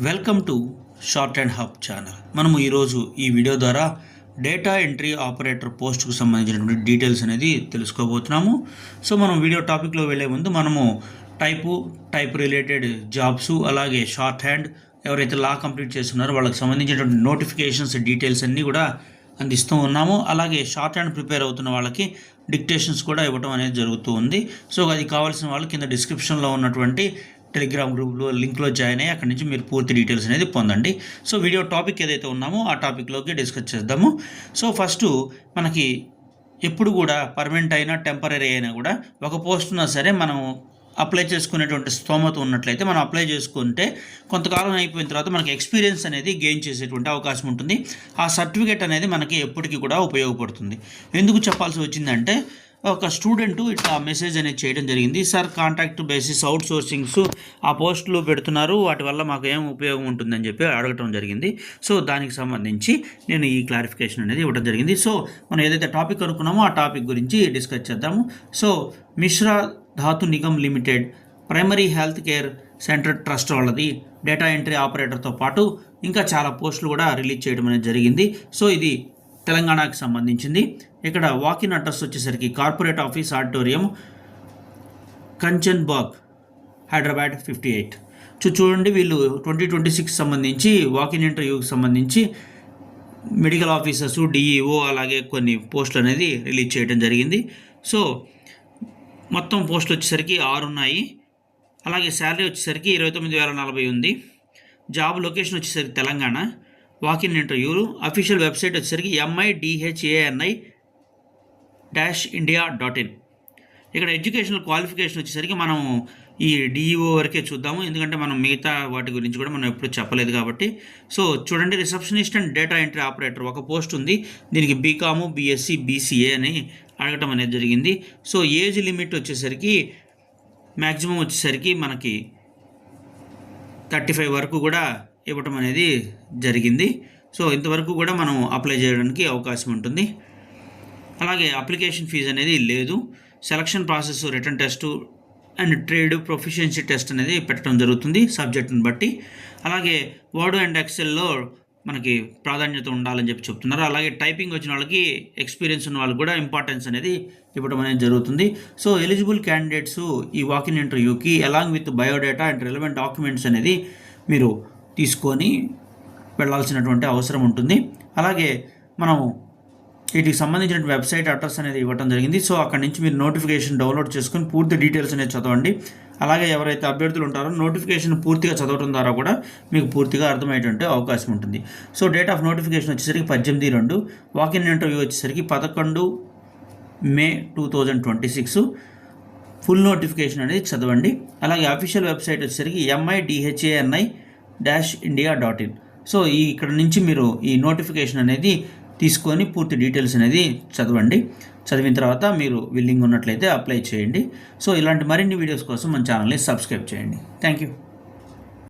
Welcome to short and hub channel. మనము ఈరోజు ఈ వీడియో ద్వారా డేటా ఎంట్రీ ఆపరేటర్ పోస్ట్కు సంబంధించినటువంటి డీటెయిల్స్ అనేది తెలుసుకోబోతున్నాము. సో మనం వీడియో టాపిక్లో వెళ్ళే ముందు మనము టైప్ రిలేటెడ్ జాబ్స్, అలాగే షార్ట్ హ్యాండ్ ఎవరైతే లా కంప్లీట్ చేస్తున్నారో వాళ్ళకి సంబంధించినటువంటి నోటిఫికేషన్స్ డీటెయిల్స్ అన్నీ కూడా అందిస్తూ ఉన్నాము. అలాగే షార్ట్ హ్యాండ్ ప్రిపేర్ అవుతున్న వాళ్ళకి డిక్టేషన్స్ కూడా ఇవ్వడం అనేది జరుగుతూ ఉంది. సో అది కావాల్సిన వాళ్ళు కింద డిస్క్రిప్షన్లో ఉన్నటువంటి టెలిగ్రామ్ గ్రూప్లో లింక్లో జాయిన్ అయ్యి అక్కడి నుంచి మీరు పూర్తి డీటెయిల్స్ అనేది పొందండి. సో వీడియో టాపిక్ ఏదైతే ఉన్నామో ఆ టాపిక్లోకి డిస్కస్ చేద్దాము. సో ఫస్ట్ మనకి ఎప్పుడు కూడా పర్మనెంట్ అయినా టెంపరీ అయినా కూడా ఒక పోస్ట్ ఉన్నా సరే మనం అప్లై చేసుకునేటువంటి స్తోమత ఉన్నట్లయితే మనం అప్లై చేసుకుంటే కొంతకాలం అయిపోయిన తర్వాత మనకి ఎక్స్పీరియన్స్ అనేది గెయిన్ చేసేటువంటి అవకాశం ఉంటుంది. ఆ సర్టిఫికేట్ అనేది మనకి ఎప్పటికీ కూడా ఉపయోగపడుతుంది. ఎందుకు చెప్పాల్సి వచ్చిందంటే, ఒక స్టూడెంట్ ఇట్లా మెసేజ్ అనేది చేయడం జరిగింది. సార్, కాంట్రాక్ట్ బేసిస్ అవుట్ సోర్సింగ్స్ ఆ పోస్టులు పెడుతున్నారు, వాటి వల్ల మాకు ఏం ఉపయోగం ఉంటుందని చెప్పి అడగటం జరిగింది. సో దానికి సంబంధించి నేను ఈ క్లారిఫికేషన్ అనేది ఇవ్వడం జరిగింది. సో మనం ఏదైతే టాపిక్ అనుకున్నామో ఆ టాపిక్ గురించి డిస్కస్ చేద్దాము. సో మిశ్రా ధాతు Nigam limited primary health care centre trust వాళ్ళది డేటా ఎంట్రీ ఆపరేటర్తో పాటు ఇంకా చాలా పోస్టులు కూడా రిలీజ్ చేయడం అనేది జరిగింది. సో ఇది తెలంగాణకి సంబంధించింది. ఇక్కడ వాకిన్ అడ్రస్ వచ్చేసరికి కార్పొరేట్ ఆఫీస్ ఆడిటోరియం, కంచన్ బాగ్, హైదరాబాద్ 58. చూడండి, వీళ్ళు 2026 సంబంధించి వాకిన్ ఇంటర్వ్యూకి సంబంధించి మెడికల్ ఆఫీసర్స్, DEO అలాగే కొన్ని పోస్టులు అనేది రిలీజ్ చేయడం జరిగింది. సో మొత్తం పోస్టులు వచ్చేసరికి 6 ఉన్నాయి. అలాగే శాలరీ వచ్చేసరికి 29,040 ఉంది. జాబ్ లొకేషన్ వచ్చేసరికి తెలంగాణ. వాకిన్ ఇంటర్వ్యూలు అఫీషియల్ వెబ్సైట్ వచ్చేసరికి midhani-india.in. ఇక్కడ ఎడ్యుకేషనల్ క్వాలిఫికేషన్ వచ్చేసరికి మనం ఈ DEO వరకే చూద్దాము, ఎందుకంటే మనం మిగతా వాటి గురించి కూడా మనం ఎప్పుడు చెప్పలేదు కాబట్టి. సో చూడండి, receptionist and data entry operator ఒక పోస్ట్ ఉంది. దీనికి BCom, BSc, BCA అని అడగటం అనేది జరిగింది. సో ఏజ్ లిమిట్ వచ్చేసరికి మ్యాక్సిమం వచ్చేసరికి మనకి 35 వరకు కూడా ఇవ్వటం అనేది జరిగింది. సో ఇంతవరకు కూడా మనం అప్లై చేయడానికి అవకాశం ఉంటుంది. అలాగే అప్లికేషన్ ఫీజు అనేది లేదు. Selection process return test and trade proficiency test అనేది పెట్టడం జరుగుతుంది సబ్జెక్ట్ని బట్టి. అలాగే వర్డ్ అండ్ ఎక్సెల్లో మనకి ప్రాధాన్యత ఉండాలని చెప్పి చెప్తున్నారు. అలాగే టైపింగ్ వచ్చిన వాళ్ళకి, ఎక్స్పీరియన్స్ ఉన్న వాళ్ళకి కూడా ఇంపార్టెన్స్ అనేది ఇవ్వడం అనేది జరుగుతుంది. సో ఎలిజిబుల్ క్యాండిడేట్స్ ఈ వాకిన్ ఇంటర్వ్యూకి along with biodata and relevant documents అనేది మీరు తీసుకొని వెళ్ళాల్సినటువంటి అవసరం ఉంటుంది. అలాగే మనం వీటికి సంబంధించిన వెబ్సైట్ అడ్రస్ అనేది ఇవ్వడం జరిగింది. సో అక్కడి నుంచి మీరు నోటిఫికేషన్ డౌన్లోడ్ చేసుకొని పూర్తి డీటెయిల్స్ అనేది చదవండి. అలాగే ఎవరైతే అభ్యర్థులు ఉంటారో నోటిఫికేషన్ పూర్తిగా చదవడం ద్వారా కూడా మీకు పూర్తిగా అర్థమయ్యేటువంటి అవకాశం ఉంటుంది. సో డేట్ ఆఫ్ నోటిఫికేషన్ వచ్చేసరికి 18/2. వాకిన్ ఇంటర్వ్యూ వచ్చేసరికి 11 మే 2026. ఫుల్ నోటిఫికేషన్ అనేది చదవండి. అలాగే అఫీషియల్ వెబ్సైట్ వచ్చేసరికి midhani-india.in. సో ఇక్కడ నుంచి మీరు ఈ నోటిఫికేషన్ అనేది తీసుకొని పూర్తి డీటెయిల్స్ అనేది చదవండి. చదివిన తర్వాత మీరు విల్లింగ్ ఉన్నట్లయితే అప్లై చేయండి. సో ఇలాంటి మరిన్ని వీడియోస్ కోసం మన ఛానల్ని సబ్స్క్రైబ్ చేయండి. Thank you.